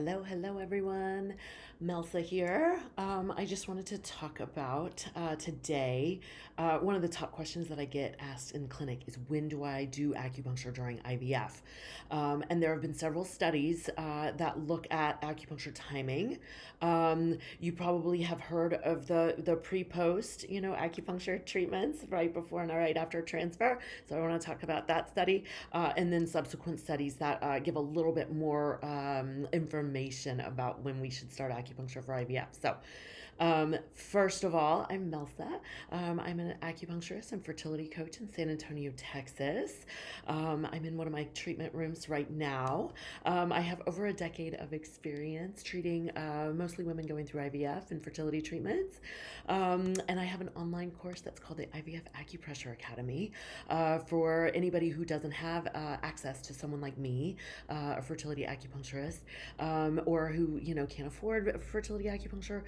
Hello everyone. Melsa here. I just wanted to talk about today. One of the top questions that I get asked in clinic is when do I do acupuncture during IVF? And there have been several studies that look at acupuncture timing. You probably have heard of the pre-post, acupuncture treatments right before and right after transfer. So I want to talk about that study and then subsequent studies that give a little bit more information about when we should start acupuncture for IVF. So, first of all, I'm Melsa. I'm an acupuncturist and fertility coach in San Antonio, Texas. I'm in one of my treatment rooms right now. I have over a decade of experience treating mostly women going through IVF and fertility treatments. And I have an online course that's called the IVF Acupressure Academy for anybody who doesn't have access to someone like me, a fertility acupuncturist, or who can't afford fertility acupuncture,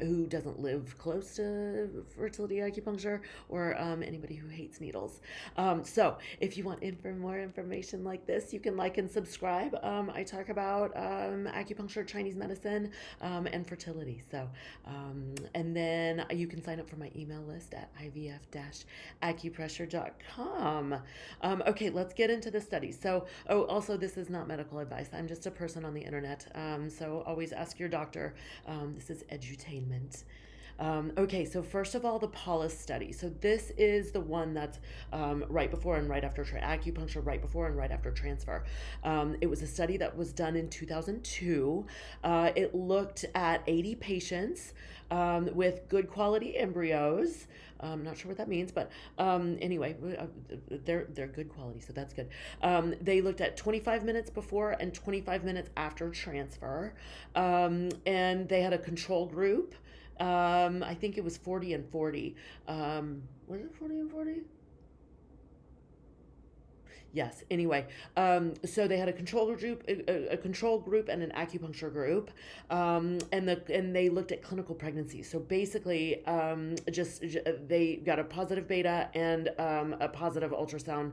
who doesn't live close to fertility acupuncture, or anybody who hates needles. So if you want more information like this, you can like and subscribe. I talk about acupuncture, Chinese medicine, and fertility. So, and then you can sign up for my email list at ivf-acupressure.com. Okay, let's get into the study. So, also, this is not medical advice. I'm just a person on the internet. So always ask your doctor. This is edutainment. Okay, so first of all, the Paulus study. So this is the one that's right before and right after acupuncture, right before and right after transfer. It was a study that was done in 2002. It looked at 80 patients with good quality embryos. I'm not sure what that means, but anyway, they're good quality, so that's good. They looked at 25 minutes before and 25 minutes after transfer, and they had a control group. I think it was 40 and 40. Was it 40 and 40? Yes. Anyway, so they had a control group, a control group, and an acupuncture group, and they looked at clinical pregnancy. So basically, they got a positive beta and a positive ultrasound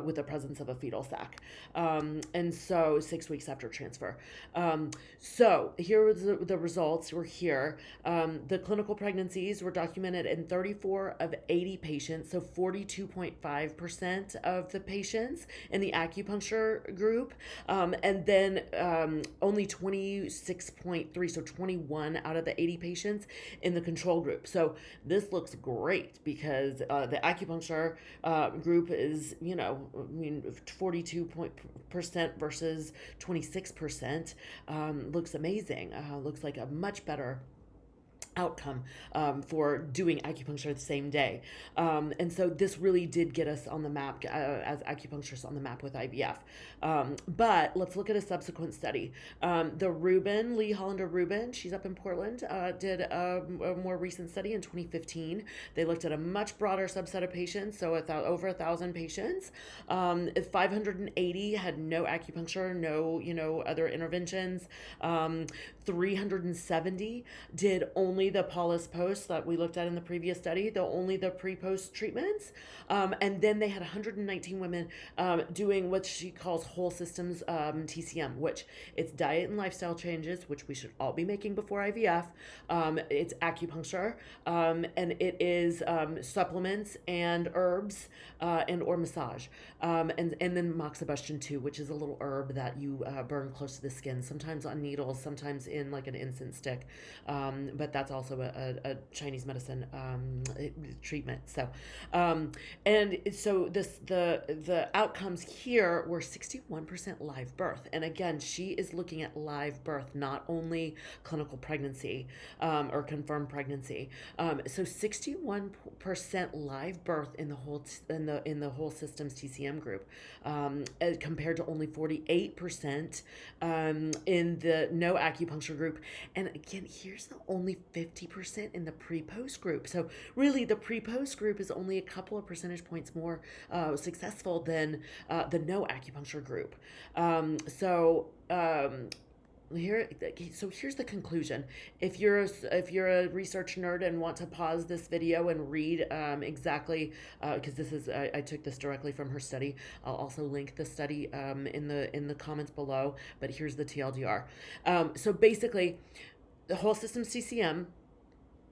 with the presence of a fetal sac, and so 6 weeks after transfer. So here was the results. Were here. The clinical pregnancies were documented in 34 of 80 patients, so 42.5% of the patients in the acupuncture group, and then only 26.3, so 21 out of the 80 patients in the control group. So this looks great because the acupuncture group is, 42% versus 26%. Looks amazing. Looks like a much better outcome for doing acupuncture the same day. And so this really did get us on the map as acupuncturists on the map with IVF. But let's look at a subsequent study. The Lee Hollander Rubin, she's up in Portland, did a more recent study in 2015. They looked at a much broader subset of patients, so over 1,000 patients. 580 had no acupuncture, no, other interventions. 370 did only the Paulus post that we looked at in the previous study, only the pre-post treatments. And then they had 119 women doing what she calls whole systems TCM, which it's diet and lifestyle changes, which we should all be making before IVF. It's acupuncture, and it is supplements and herbs and or massage. And then moxibustion too, which is a little herb that you burn close to the skin, sometimes on needles, sometimes in like an incense stick. But that's also a Chinese medicine treatment. So, and so the outcomes here were 61% live birth. And again, she is looking at live birth, not only clinical pregnancy or confirmed pregnancy. So 61% live birth in the whole systems TCM group, compared to only 48% in the no acupuncture group. And again, here's the only 50% in the pre-post group. So really, the pre-post group is only a couple of percentage points more successful than the no acupuncture group. here, so here's the conclusion. If you're a research nerd and want to pause this video and read exactly, because this is I took this directly from her study. I'll also link the study in the comments below. But here's the TLDR. So basically, the whole system CCM,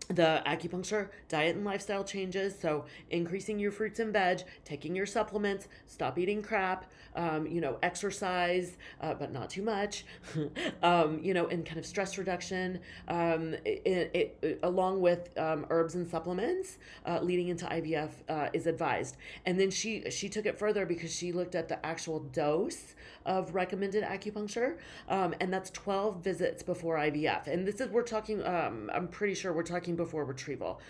the acupuncture, diet and lifestyle changes. So increasing your fruits and veg, taking your supplements, stop eating crap, exercise, but not too much, and kind of stress reduction, along with herbs and supplements leading into IVF is advised. And then she took it further because she looked at the actual dose of recommended acupuncture, and that's 12 visits before IVF. And this is, we're talking, I'm pretty sure we're talking before retrieval,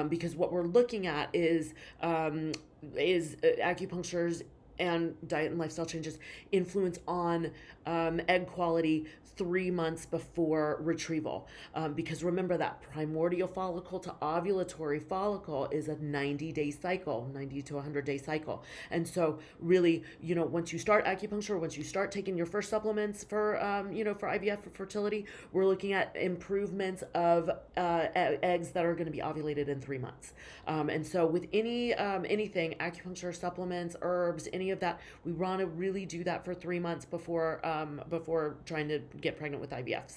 because what we're looking at is acupuncture's and diet and lifestyle changes influence on egg quality 3 months before retrieval. Because remember, that primordial follicle to ovulatory follicle is a 90-day cycle, 90 to 100-day cycle. And so really, once you start acupuncture, once you start taking your first supplements for IVF, for fertility, we're looking at improvements of eggs that are going to be ovulated in 3 months. And so with anything, acupuncture, supplements, herbs, any of that, we want to really do that for 3 months before trying to get pregnant with IVF.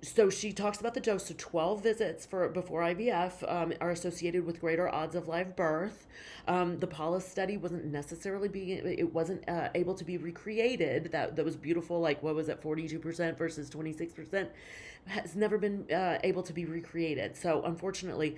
So she talks about the dose. So 12 visits before IVF are associated with greater odds of live birth. The Paula study wasn't able to be recreated. That was beautiful. Like, what was it, 42% versus 26%? Has never been able to be recreated. So unfortunately,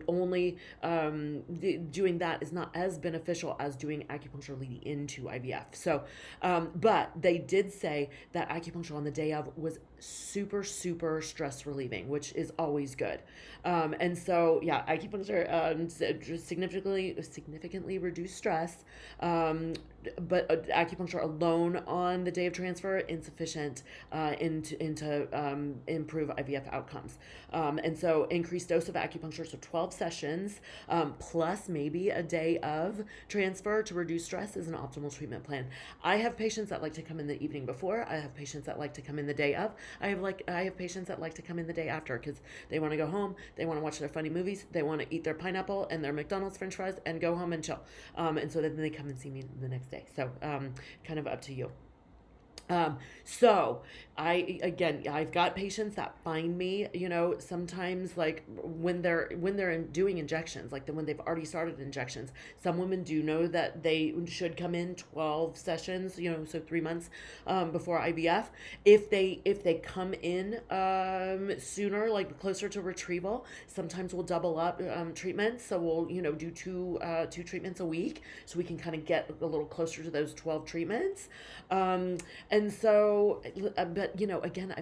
only doing that is not as beneficial as doing acupuncture leading into IVF. So, but they did say that acupuncture on the day of was super, super stress relieving, which is always good. And so, yeah, acupuncture significantly reduced stress. But acupuncture alone on the day of transfer insufficient into improve IVF outcomes. And so increased dose of acupuncture, so 12 sessions plus maybe a day of transfer to reduce stress is an optimal treatment plan. I have patients that like to come in the evening before. I have patients that like to come in the day of. I have patients that like to come in the day after because they want to go home, they want to watch their funny movies, they want to eat their pineapple and their McDonald's French fries and go home and chill. And so then they come and see me the next day. So kind of up to you. So I've got patients that find me, sometimes like when they're doing injections, like when they've already started injections, some women do know that they should come in 12 sessions, so 3 months, before IVF. If they come in, sooner, like closer to retrieval, sometimes we'll double up, treatments. So we'll, do two treatments a week so we can kind of get a little closer to those 12 treatments. And so, but again,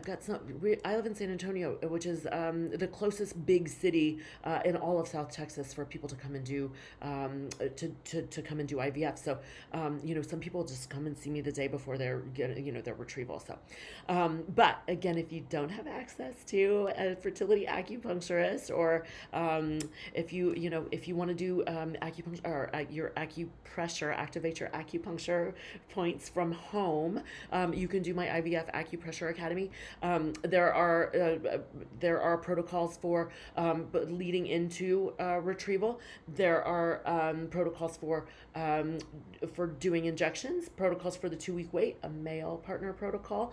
I live in San Antonio, which is the closest big city in all of South Texas for people to come and do to come and do IVF. So, some people just come and see me the day before their retrieval. So, but again, if you don't have access to a fertility acupuncturist, or if you want to do acupuncture or your acupressure, activate your acupuncture points from home, you can do my IVF Acupressure Academy. There are protocols for leading into retrieval. There are protocols for doing injections, protocols for the 2-week wait, a male partner protocol,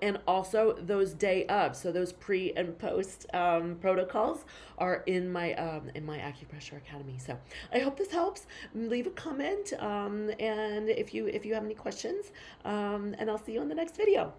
and also those day of. So those pre and post protocols are in my Acupressure Academy. So I hope this helps. Leave a comment, and if you have any questions, and I'll see you in the next video.